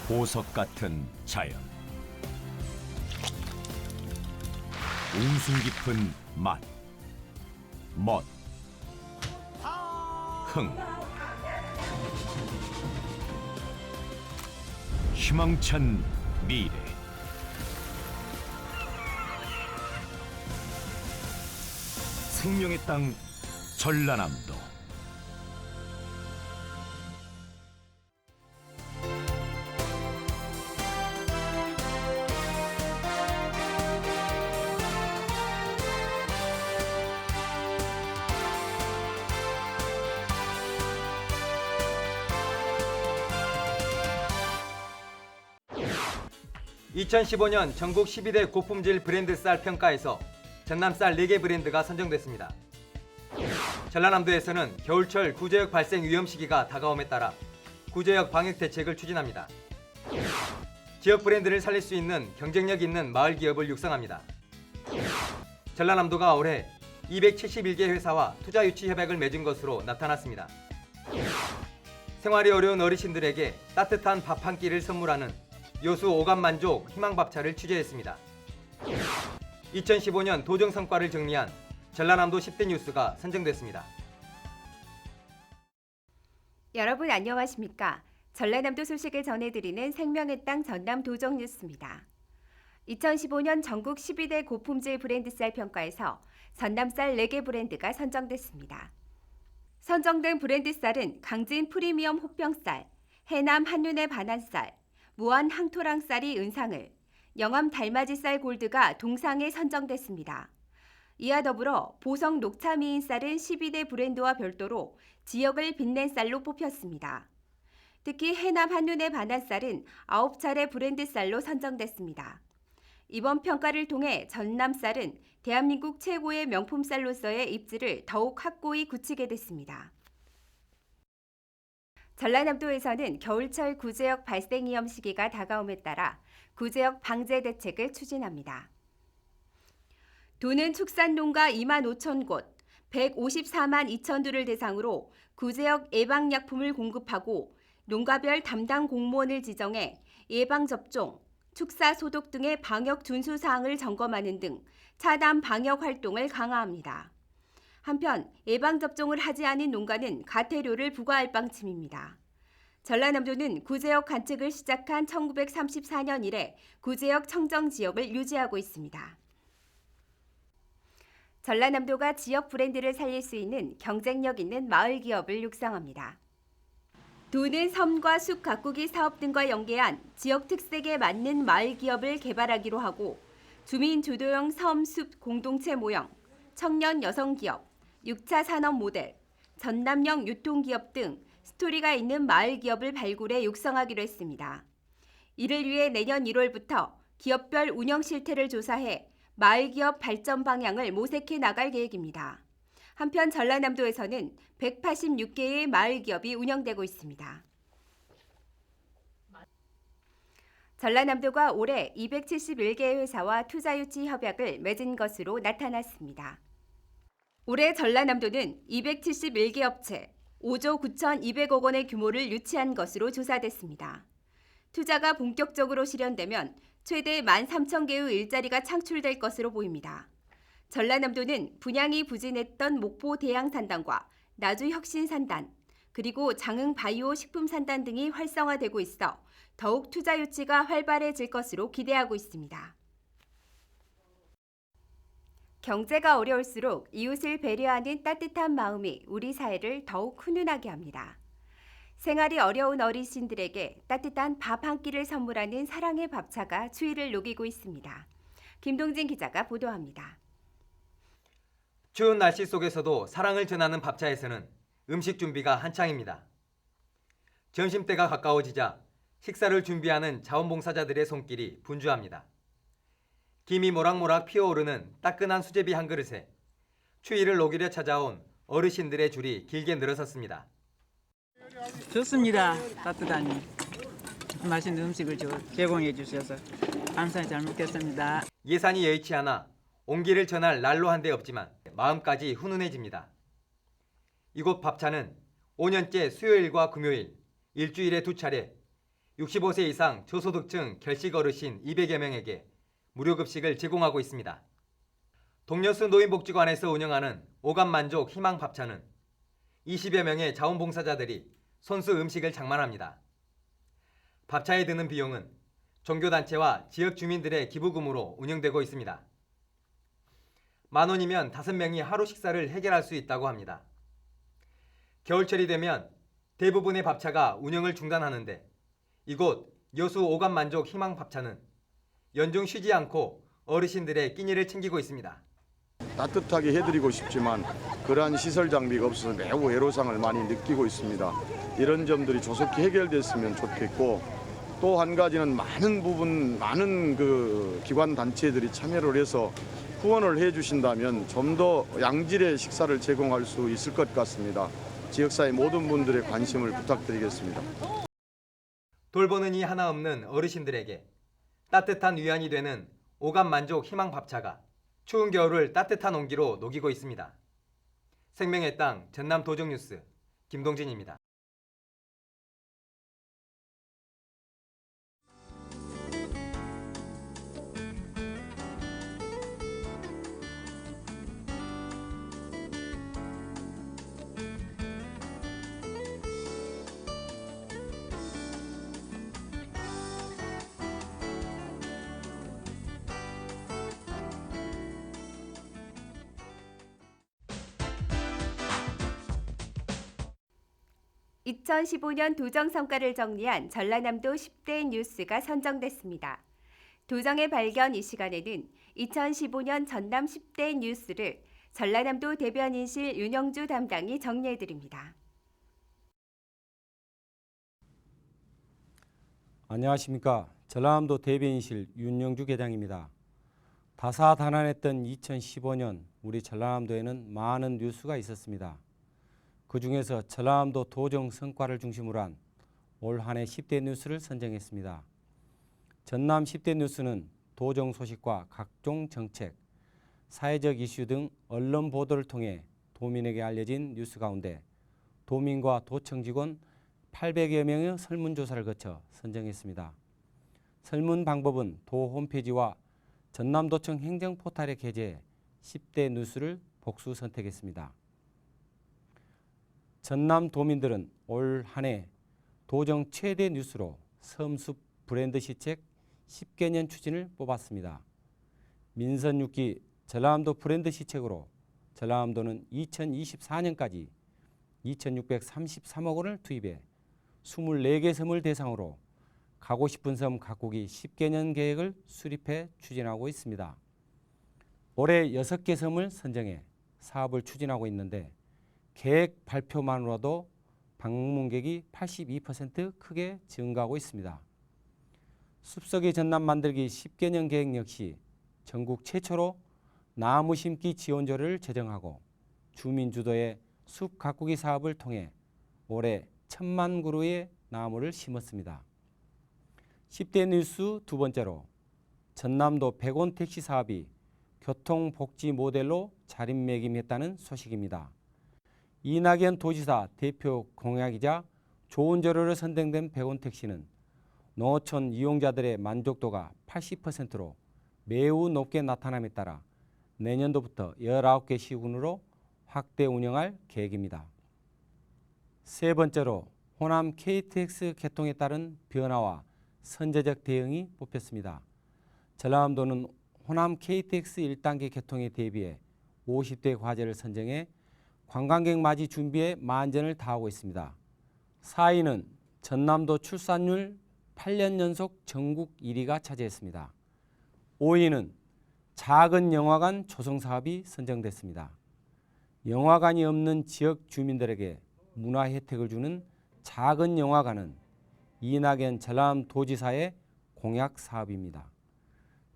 보석 같은 자연, 웅숭 깊은 맛, 멋, 흥, 희망찬 미래. 생명의 땅 전라남도. (2015년) 전국 12대 고품질 브랜드 쌀 평가에서 전남쌀 4개 브랜드가 선정됐습니다. 전라남도에서는 겨울철 구제역 발생 위험 시기가 다가옴에 따라 구제역 방역 대책을 추진합니다. 지역 브랜드를 살릴 수 있는 경쟁력 있는 마을 기업을 육성합니다. 전라남도가 올해 271개 회사와 투자 유치 협약을 맺은 것으로 나타났습니다. 생활이 어려운 어르신들에게 따뜻한 밥 한 끼를 선물하는 요수 오감만족 희망밥차를 취재했습니다. 2015년 도정 성과를 정리한 전라남도 10대 뉴스가 선정됐습니다. 여러분 안녕하십니까? 전라남도 소식을 전해드리는 생명의 땅 전남 도정 뉴스입니다. 2015년 전국 12대 고품질 브랜드 쌀 평가에서 전남쌀 4개 브랜드가 선정됐습니다. 선정된 브랜드 쌀은 강진 프리미엄 호평쌀, 해남 한눈의 반환쌀, 무안 항토랑쌀이 은상을, 영암 달맞이쌀 골드가 동상에 선정됐습니다. 이와 더불어 보성 녹차미인 쌀은 12대 브랜드와 별도로 지역을 빛낸 쌀로 뽑혔습니다. 특히 해남 한눈의 반환쌀은 9차례 브랜드 쌀로 선정됐습니다. 이번 평가를 통해 전남쌀은 대한민국 최고의 명품 쌀로서의 입지를 더욱 확고히 굳히게 됐습니다. 전라남도에서는 겨울철 구제역 발생 위험 시기가 다가옴에 따라 구제역 방제 대책을 추진합니다. 도는 축산농가 2만 5천 곳, 154만 2천 두를 대상으로 구제역 예방약품을 공급하고 농가별 담당 공무원을 지정해 예방접종, 축사소독 등의 방역 준수 사항을 점검하는 등 차단 방역 활동을 강화합니다. 한편 예방접종을 하지 않은 농가는 과태료를 부과할 방침입니다. 전라남도는 구제역 관측을 시작한 1934년 이래 구제역 청정지역을 유지하고 있습니다. 전라남도가 지역 브랜드를 살릴 수 있는 경쟁력 있는 마을 기업을 육성합니다. 도는 섬과 숲 가꾸기 사업 등과 연계한 지역 특색에 맞는 마을 기업을 개발하기로 하고 주민 주도형 섬, 숲 공동체 모형, 청년 여성 기업, 6차 산업 모델, 전남형 유통기업 등 스토리가 있는 마을 기업을 발굴해 육성하기로 했습니다. 이를 위해 내년 1월부터 기업별 운영 실태를 조사해 마을 기업 발전 방향을 모색해 나갈 계획입니다. 한편 전라남도에서는 186개의 마을 기업이 운영되고 있습니다. 전라남도가 올해 271개의 회사와 투자 유치 협약을 맺은 것으로 나타났습니다. 올해 전라남도는 271개 업체 5조 9,200억 원의 규모를 유치한 것으로 조사됐습니다. 투자가 본격적으로 실현되면 최대 13,000개의 일자리가 창출될 것으로 보입니다. 전라남도는 분양이 부진했던 목포 대양산단과 나주 혁신산단, 그리고 장흥 바이오 식품산단 등이 활성화되고 있어 더욱 투자 유치가 활발해질 것으로 기대하고 있습니다. 경제가 어려울수록 이웃을 배려하는 따뜻한 마음이 우리 사회를 더욱 훈훈하게 합니다. 생활이 어려운 어르신들에게 따뜻한 밥 한 끼를 선물하는 사랑의 밥차가 추위를 녹이고 있습니다. 김동진 기자가 보도합니다. 추운 날씨 속에서도 사랑을 전하는 밥차에서는 음식 준비가 한창입니다. 점심때가 가까워지자 식사를 준비하는 자원봉사자들의 손길이 분주합니다. 김이 모락모락 피어오르는 따끈한 수제비 한 그릇에 추위를 녹이려 찾아온 어르신들의 줄이 길게 늘어섰습니다. 좋습니다. 따뜻하니 맛있는 음식을 제공해 주셔서 감사히 잘 먹겠습니다. 예산이 여의치 않아 온기를 전할 난로 한 대 없지만 마음까지 훈훈해집니다. 이곳 밥차는 5년째 수요일과 금요일 일주일에 2차례 65세 이상 저소득층 결식 어르신 200여 명에게 무료 급식을 제공하고 있습니다. 동여수 노인복지관에서 운영하는 오감만족 희망밥차는 20여 명의 자원봉사자들이 손수 음식을 장만합니다. 밥차에 드는 비용은 종교단체와 지역 주민들의 기부금으로 운영되고 있습니다. 10,000원이면 5명이 하루 식사를 해결할 수 있다고 합니다. 겨울철이 되면 대부분의 밥차가 운영을 중단하는데 이곳 여수 오감만족 희망밥차는 연중 쉬지 않고 어르신들의 끼니를 챙기고 있습니다. 따뜻하게 해드리고 싶지만 그러한 시설 장비가 없어서 매우 애로사항을 많이 느끼고 있습니다. 이런 점들이 조속히 해결됐으면 좋겠고 또 한 가지는 많은 그 기관 단체들이 참여를 해서 후원을 해주신다면 좀 더 양질의 식사를 제공할 수 있을 것 같습니다. 지역사회 모든 분들의 관심을 부탁드리겠습니다. 돌보는 이 하나 없는 어르신들에게 따뜻한 위안이 되는 오감만족 희망밥차가 추운 겨울을 따뜻한 온기로 녹이고 있습니다. 생명의 땅 전남 도정뉴스 김동진입니다. (2015년) 도정 성과를 정리한 전라남도 10대 뉴스가 선정됐습니다. 도정의 발견 이 시간에는 2015년 전남 10대 뉴스를 전라남도 대변인실 윤영주 담당이 정리해드립니다. 안녕하십니까. 전라남도 대변인실 윤영주 계장입니다. 다사다난했던 2015년 우리 전라남도에는 많은 뉴스가 있었습니다. 그 중에서 전라남도 도정 성과를 중심으로 한 올 한 해 10대 뉴스를 선정했습니다. 전남 10대 뉴스는 도정 소식과 각종 정책, 사회적 이슈 등 언론 보도를 통해 도민에게 알려진 뉴스 가운데 도민과 도청 직원 800여 명의 설문조사를 거쳐 선정했습니다. 설문 방법은 도 홈페이지와 전남도청 행정포탈에 게재해 10대 뉴스를 복수 선택했습니다. 전남 도민들은 올 한 해 도정 최대 뉴스로 섬숲 브랜드 시책 10개년 추진을 뽑았습니다. 민선 6기 전라남도 브랜드 시책으로 전라남도는 2024년까지 2,633억 원을 투입해 24개 섬을 대상으로 가고 싶은 섬 가꾸기 10개년 계획을 수립해 추진하고 있습니다. 올해 6개 섬을 선정해 사업을 추진하고 있는데 계획 발표만으로도 방문객이 82% 크게 증가하고 있습니다. 숲속의 전남 만들기 10개년 계획 역시 전국 최초로 나무 심기 지원조를 제정하고 주민 주도의 숲 가꾸기 사업을 통해 올해 1,000만 그루의 나무를 심었습니다. 10대 뉴스 두 번째로 전남도 100원 택시 사업이 교통복지 모델로 자리매김했다는 소식입니다. 이낙연 도지사 대표 공약이자 좋은 재료로 선정된 100원 택시는 농어촌 이용자들의 만족도가 80%로 매우 높게 나타남에 따라 내년도부터 19개 시군으로 확대 운영할 계획입니다. 세 번째로 호남 KTX 개통에 따른 변화와 선제적 대응이 뽑혔습니다. 전라남도는 호남 KTX 1단계 개통에 대비해 50대 과제를 선정해 관광객 맞이 준비에 만전을 다하고 있습니다. 4위는 전남도 출산율 8년 연속 전국 1위가 차지했습니다. 5위는 작은 영화관 조성 사업이 선정됐습니다. 영화관이 없는 지역 주민들에게 문화 혜택을 주는 작은 영화관은 이낙연 전남도지사의 공약 사업입니다.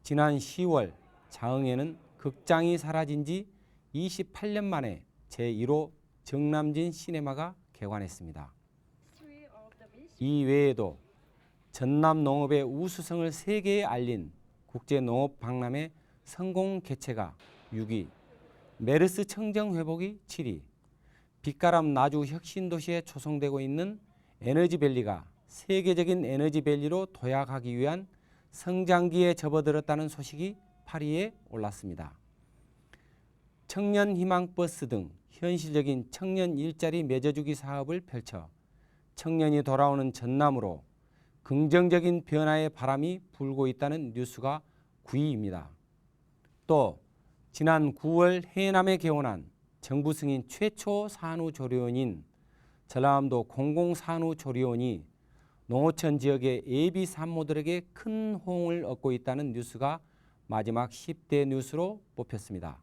지난 10월 장흥에는 극장이 사라진 지 28년 만에 제1호 정남진 시네마가 개관했습니다. 이 외에도 전남 농업의 우수성을 세계에 알린 국제농업박람회 성공 개최가 6위, 메르스 청정 회복이 7위, 빛가람 나주 혁신도시에 조성되고 있는 에너지밸리가 세계적인 에너지 밸리로 도약하기 위한 성장기에 접어들었다는 소식이 파리에 올랐습니다. 청년 희망 버스 등 현실적인 청년 일자리 맺어주기 사업을 펼쳐 청년이 돌아오는 전남으로 긍정적인 변화의 바람이 불고 있다는 뉴스가 9위입니다. 또 지난 9월 해남에 개원한 정부 승인 최초 산후조리원인 전라남도 공공산후조리원이 농어촌 지역의 예비 산모들에게 큰 호응을 얻고 있다는 뉴스가 마지막 10대 뉴스로 뽑혔습니다.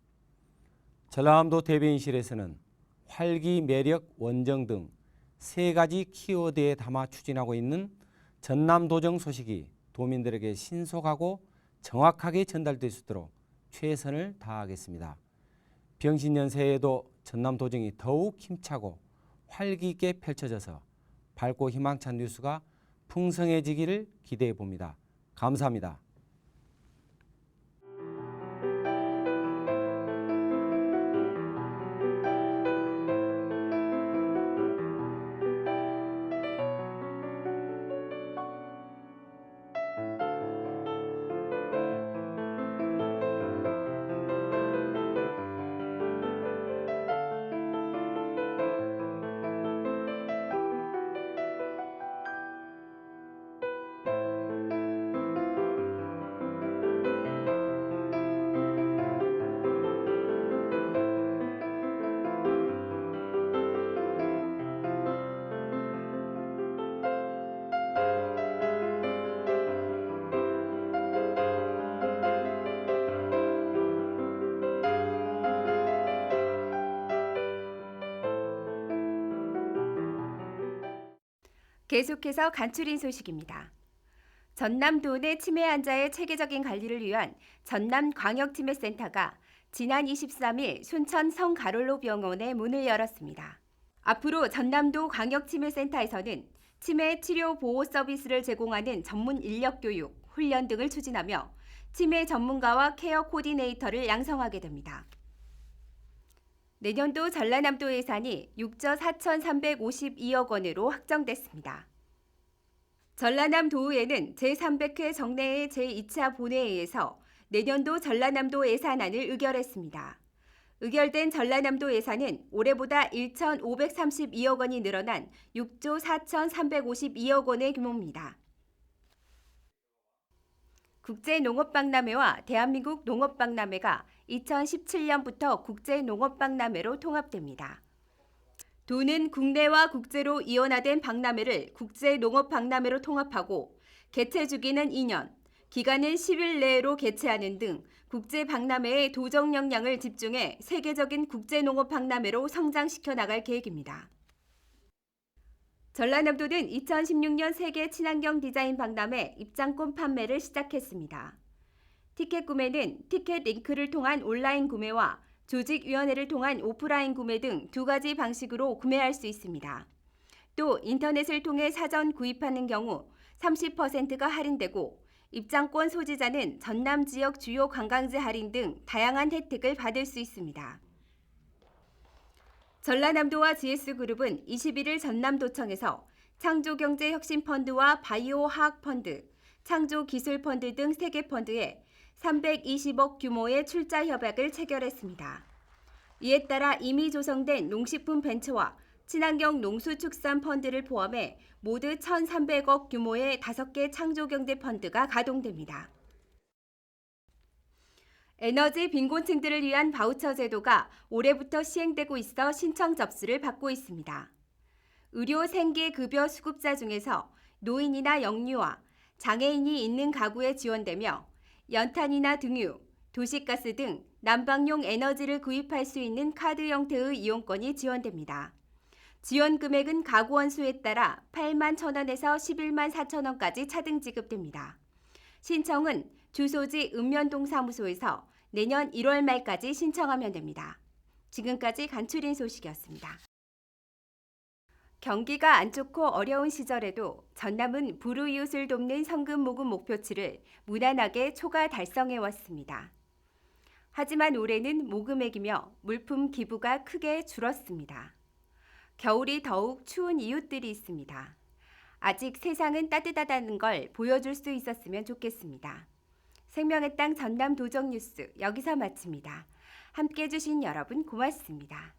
전라남도 대변인실에서는 활기, 매력, 원정 등 3가지 키워드에 담아 추진하고 있는 전남도정 소식이 도민들에게 신속하고 정확하게 전달될 수 있도록 최선을 다하겠습니다. 병신년새에도 전남도정이 더욱 힘차고 활기 있게 펼쳐져서 밝고 희망찬 뉴스가 풍성해지기를 기대해 봅니다. 감사합니다. 계속해서 간추린 소식입니다. 전남도 내 치매 환자의 체계적인 관리를 위한 전남광역치매센터가 지난 23일 순천 성가롤로 병원에 문을 열었습니다. 앞으로 전남도 광역치매센터에서는 치매 치료 보호 서비스를 제공하는 전문 인력 교육, 훈련 등을 추진하며 치매 전문가와 케어 코디네이터를 양성하게 됩니다. 내년도 전라남도 예산이 6조 4,352억 원으로 확정됐습니다. 전라남도의회는 제300회 정례회 제2차 본회의에서 내년도 전라남도 예산안을 의결했습니다. 의결된 전라남도 예산은 올해보다 1,532억 원이 늘어난 6조 4,352억 원의 규모입니다. 국제농업박람회와 대한민국 농업박람회가 2017년부터 국제농업박람회로 통합됩니다. 도는 국내와 국제로 이원화된 박람회를 국제농업박람회로 통합하고 개최 주기는 2년, 기간은 10일 내로 개최하는 등 국제박람회의 도정 역량을 집중해 세계적인 국제농업박람회로 성장시켜 나갈 계획입니다. 전라남도는 2016년 세계 친환경 디자인 박람회 입장권 판매를 시작했습니다. 티켓 구매는 티켓 링크를 통한 온라인 구매와 조직위원회를 통한 오프라인 구매 등 2가지 방식으로 구매할 수 있습니다. 또 인터넷을 통해 사전 구입하는 경우 30%가 할인되고 입장권 소지자는 전남 지역 주요 관광지 할인 등 다양한 혜택을 받을 수 있습니다. 전라남도와 GS그룹은 21일 전남도청에서 창조경제혁신펀드와 바이오화학펀드, 창조기술펀드 등 3개 펀드에 320억 규모의 출자 협약을 체결했습니다. 이에 따라 이미 조성된 농식품 벤처와 친환경 농수축산펀드를 포함해 모두 1,300억 규모의 5개 창조경제펀드가 가동됩니다. 에너지 빈곤층들을 위한 바우처 제도가 올해부터 시행되고 있어 신청 접수를 받고 있습니다. 의료 생계급여 수급자 중에서 노인이나 영유아, 장애인이 있는 가구에 지원되며 연탄이나 등유, 도시가스 등 난방용 에너지를 구입할 수 있는 카드 형태의 이용권이 지원됩니다. 지원 금액은 가구 원수에 따라 8만 1,000원에서 11만 4,000원까지 차등 지급됩니다. 신청은 주소지 읍면동 사무소에서 내년 1월 말까지 신청하면 됩니다. 지금까지 간추린 소식이었습니다. 경기가 안 좋고 어려운 시절에도 전남은 불우이웃을 돕는 성금 모금 목표치를 무난하게 초과 달성해왔습니다. 하지만 올해는 모금액이며 물품 기부가 크게 줄었습니다. 겨울이 더욱 추운 이웃들이 있습니다. 아직 세상은 따뜻하다는 걸 보여줄 수 있었으면 좋겠습니다. 생명의 땅 전남 도정 뉴스 여기서 마칩니다. 함께해 주신 여러분 고맙습니다.